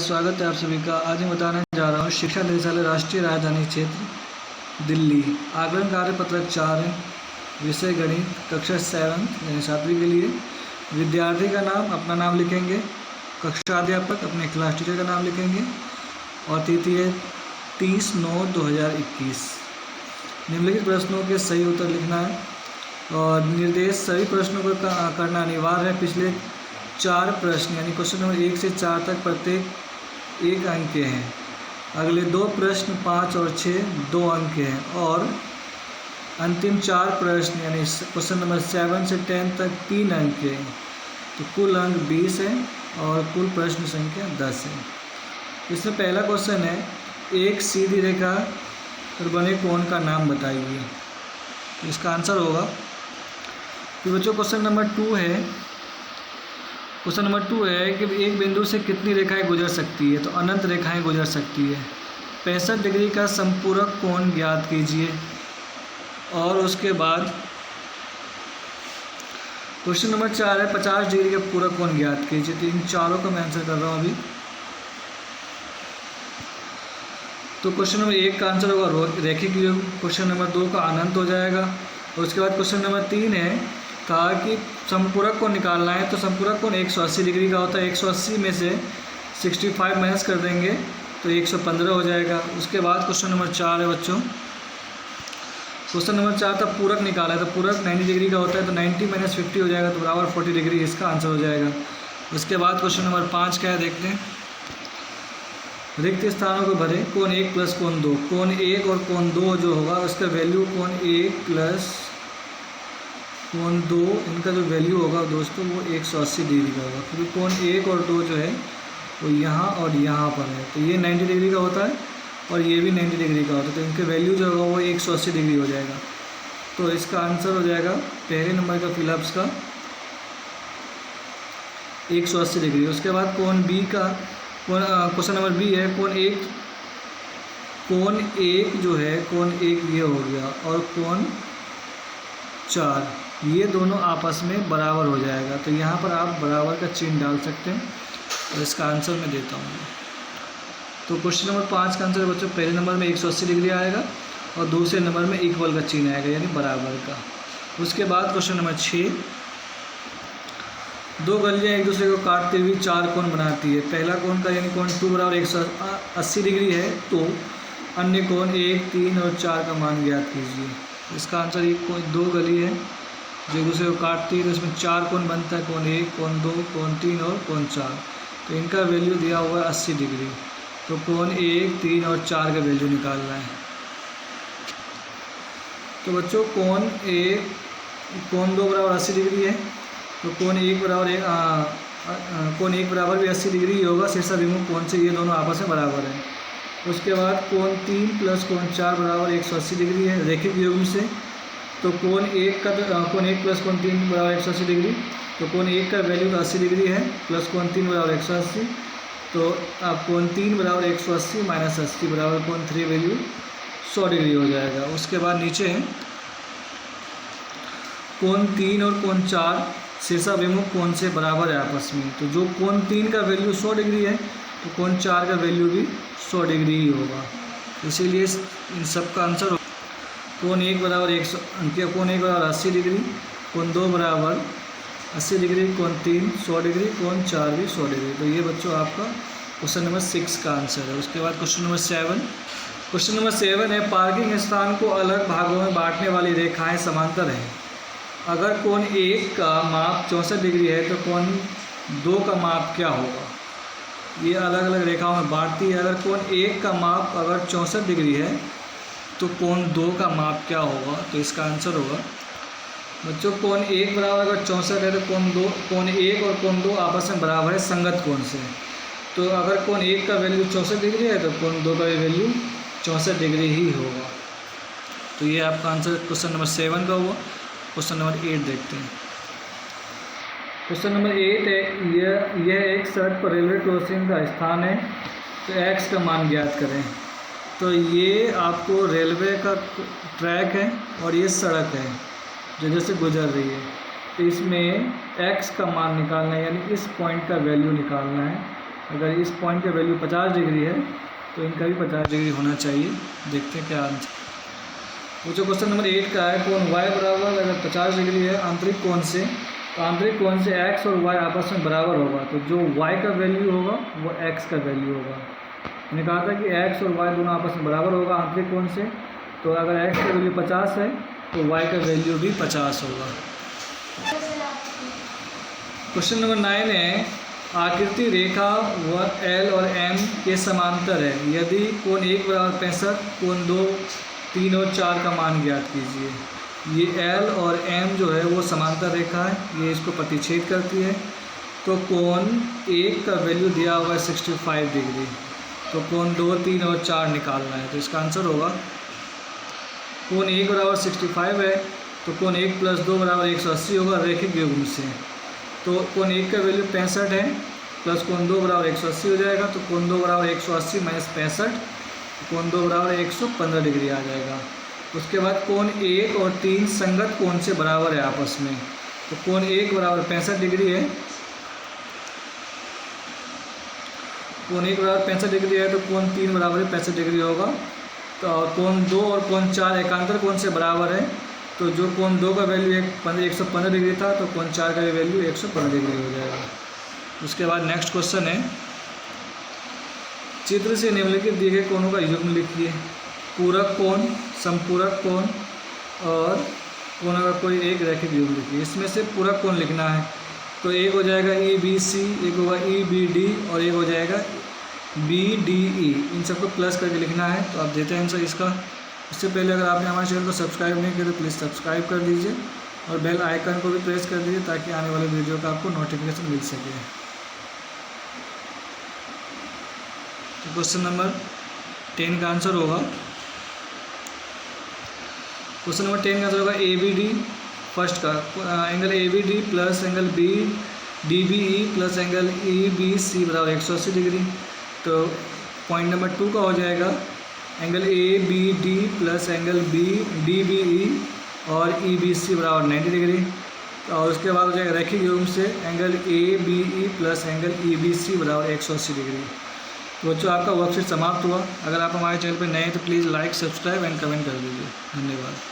स्वागत है आप सभी का। आज मैं बताने जा रहा हूँ शिक्षा निदेशालय राष्ट्रीय राजधानी क्षेत्र दिल्ली आकलन कार्य पत्रक 4 है। विषय गणित, कक्षा 7 यानी 7वीं के लिए। विद्यार्थी का नाम, अपना नाम लिखेंगे। कक्षा अध्यापक अपने क्लास टीचर का नाम लिखेंगे और तिथि है 30/9/2021। निम्नलिखित प्रश्नों के सही उत्तर लिखना है और निर्देश सभी प्रश्नों को करना अनिवार्य है। पिछले 4 प्रश्न यानी क्वेश्चन नंबर 1 से 4 तक प्रत्येक 1 अंक के हैं। अगले 2 प्रश्न 5 और 6 2 अंक के हैं और अंतिम 4 प्रश्न यानी क्वेश्चन नंबर 7 से 10 तक 3 अंक के हैं। तो कुल अंक 20 है और कुल प्रश्न संख्या 10 है। इसमें पहला क्वेश्चन है, एक सीधी रेखा पर बने कोण का नाम बताइए। तो इसका आंसर होगा, तो बच्चों क्वेश्चन नंबर 2 है। क्वेश्चन नंबर 2 है कि एक बिंदु से कितनी रेखाएं गुजर सकती है। तो अनंत रेखाएं गुजर सकती है। 65 डिग्री का संपूरक कोण ज्ञात कीजिए। और उसके बाद क्वेश्चन नंबर 4 है 50 डिग्री का पूरक कोण ज्ञात कीजिए। तो इन चारों का मैं आंसर कर रहा हूँ अभी। तो क्वेश्चन नंबर 1 का आंसर होगा रैखिक योग। क्वेश्चन नंबर 2 का अनंत हो जाएगा। और उसके बाद क्वेश्चन नंबर 3 है, कहा कि संपूरक कोण निकालना है। तो संपूरक कोण 180 डिग्री का होता है। 180 में से 65 माइनस कर देंगे तो 115 हो जाएगा। उसके बाद क्वेश्चन नंबर 4 है बच्चों। क्वेश्चन नंबर 4 था पूरक निकाला है। तो पूरक 90 डिग्री का होता है। तो 90 माइनस 50 हो जाएगा तो बराबर 40 डिग्री इसका आंसर हो जाएगा। उसके बाद क्वेश्चन नंबर 5 क्या है देखते हैं। रिक्त स्थानों को भरें। कोण 1 प्लस कोण 2। कोण 1 और कोण 2 जो होगा उसका वैल्यू कोण 1 प्लस कोण 2 इनका जो वैल्यू होगा दोस्तों वो 180 डिग्री का होगा। क्योंकि कोण 1 और 2 जो है वो यहाँ और यहाँ पर है। तो ये 90 डिग्री का होता है और ये भी 90 डिग्री का होता है। तो इनके वैल्यू जो होगा वो 180 डिग्री हो जाएगा। तो इसका आंसर हो जाएगा पहले नंबर का फिलअप्स का 180 डिग्री। उसके बाद कोण बी का क्वेश्चन नंबर बी है, कोण 1 जो है कोण 1 ये हो गया और कोण 4 ये दोनों आपस में बराबर हो जाएगा। तो यहाँ पर आप बराबर का चिन्ह डाल सकते हैं और इसका आंसर मैं देता हूँ। तो क्वेश्चन नंबर 5 का आंसर बच्चों पहले नंबर में 180 डिग्री आएगा और दूसरे नंबर में इक्वल का चिन्ह आएगा यानी बराबर का। उसके बाद क्वेश्चन नंबर 6, 2 गलियाँ एक दूसरे को काटते हुए 4 कोण बनाती है। पहला कोण का यानी कोण 2 बराबर 180 डिग्री है। तो अन्य कोण 1, 3 और 4 का मान ज्ञात कीजिए। इसका आंसर ये 2 गली है जो एक दूसरे को काटती है। तो इसमें 4 कोण बनता है, कोण 1, कोण 2, कोण 3 और कोण 4। तो इनका वैल्यू दिया हुआ है 80 डिग्री। तो कोण 1, 3 और 4 का वैल्यू निकालना है। तो बच्चों कोण 2 बराबर 80 डिग्री है। तो कोण 1 बराबर भी 80 डिग्री ही होगा शीर्षाभिमुख कोण से। ये दोनों आपस में बराबर हैं। उसके बाद कोण 3 प्लस कोण 4 बराबर 180 डिग्री है रैखिक युग्म से। तो कोण 1 प्लस कोण 3 बराबर 180 डिग्री। तो कोण 1 का वैल्यू तो 80 डिग्री है प्लस कोण 3 बराबर 180। तो आप कोण 3 बराबर 180 माइनस 80 बराबर कोण 3 वैल्यू 100 डिग्री हो जाएगा। उसके बाद नीचे है कोण 3 और कोण 4 शीर्षाभिमुख कोण से बराबर है आपस में। तो जो कोण 3 का वैल्यू 100 डिग्री है तो कोण 4 का वैल्यू भी 100 डिग्री ही होगा। इसीलिए इन सब का आंसर कोण 1 बराबर 80 डिग्री, कोण 2 बराबर 80 डिग्री, कोण 3 100 डिग्री, कोण 4 भी 100 डिग्री। तो ये बच्चों आपका क्वेश्चन नंबर 6 का आंसर है। उसके बाद क्वेश्चन नंबर 7। क्वेश्चन नंबर 7 है, पार्किंग स्थान को अलग भागों में बांटने वाली रेखाएं समांतर हैं। अगर कोण 1 का माप 64 डिग्री है तो कोण 2 का माप क्या होगा। ये अलग अलग रेखाओं में बांटती है। अगर कोण 1 का माप अगर 64 डिग्री है तो कोण 2 का माप क्या होगा। तो इसका आंसर होगा बच्चों कोण 1 बराबर अगर 64 है तो कोण 1 और कोण 2 आपस में बराबर है संगत कोण से। तो अगर कोण 1 का वैल्यू 64 डिग्री है तो कोण 2 का वैल्यू 64 डिग्री ही होगा। तो ये आपका आंसर क्वेश्चन नंबर 7 का हुआ। क्वेश्चन नंबर 8 देखते हैं। क्वेश्चन नंबर 8 है, यह एक सड़क पर रेलवे क्रॉसिंग का स्थान है। तो x का मान ज्ञात करें। तो ये आपको रेलवे का ट्रैक है और ये सड़क है जो जैसे गुजर रही है। तो इसमें x का मान निकालना है यानी इस पॉइंट का वैल्यू निकालना है। अगर इस पॉइंट का वैल्यू 50 डिग्री है तो इनका भी 50 डिग्री होना चाहिए। देखते हैं क्या आंसर। वो जो क्वेश्चन नंबर 8 का है, कोण y बराबर अगर 50 डिग्री है आंतरिक कोण से, तो आंतरिक कोण से x और y आपस में बराबर होगा, तो जो y का वैल्यू होगा वो x का वैल्यू होगा। मैंने कहा था कि x और y दोनों आपस में बराबर होगा आंतरिक कोण से, तो अगर x का वैल्यू 50 है तो y का वैल्यू भी 50 होगा। क्वेश्चन नंबर 9 है, आकृति रेखा व L और M के समांतर है, यदि कोण 1 बराबर 65, कोण 2, 3 और 4 का मान ज्ञात कीजिए। ये L और M जो है वो समांतर रेखा है, ये इसको प्रतिच्छेद करती है। तो कोण 1 का वैल्यू दिया हुआ है 65 डिग्री, तो कोण 2, 3 और 4 निकालना है। तो इसका आंसर होगा कोण 1 बराबर 65 है, तो कोण 1 प्लस 2 बराबर 180 होगा रैखिक युग्म से। तो कोण 1 का वैल्यू 65 है, प्लस कोण 2 बराबर 180 हो जाएगा, तो कोण 2 बराबर 180 माइनस 65, कोण 2 बराबर 115 डिग्री आ जाएगा। उसके बाद कोण 1 और 3 संगत कोण से बराबर है आपस में, तो कोण 1 बराबर 65 डिग्री है, कोण 1 बराबर 65 डिग्री है, तो कोण 3 बराबर 65 डिग्री होगा। तो कोण 2 और कोण 4 एकांतर कोण से बराबर है, तो जो कोण 2 का वैल्यू 115 डिग्री था, तो कोण 4 का वैल्यू 115 डिग्री हो जाएगा। उसके बाद नेक्स्ट क्वेश्चन है, चित्र से निम्नलिखित दिए गए कोणों का युग्म लिखिए। पूरक कोण, समपूरक कोण और कोण का कोई एक रैखिक युग्म लिखिए। इसमें से पूरक कोण लिखना है, तो एक हो जाएगा EBC, एक होगा EBD और एक हो जाएगा BDE। इन सबको प्लस करके लिखना है। तो आप देते हैं आंसर इसका। इससे पहले अगर आपने हमारे चैनल को सब्सक्राइब नहीं किया तो प्लीज़ सब्सक्राइब कर दीजिए और बेल आइकन को भी प्रेस कर दीजिए ताकि आने वाले वीडियो का आपको नोटिफिकेशन मिल सके। तो क्वेश्चन नंबर 10 का आंसर होगा, क्वेश्चन नंबर 10 का आंसर होगा ABD। फर्स्ट का angle ABD plus angle DBE plus angle EBC बराबर 180 डिग्री। तो पॉइंट नंबर 2 का हो जाएगा angle ABD plus angle DBE और EBC बराबर 90 डिग्री। और उसके बाद हो जाएगा रैखिक युग्म से angle ABE plus angle EBC बराबर 180 डिग्री। तो बच्चों आपका वर्कशीट समाप्त हुआ। अगर आप हमारे चैनल पर नए हैं तो please like, subscribe and comment कर दीजिए। धन्यवाद।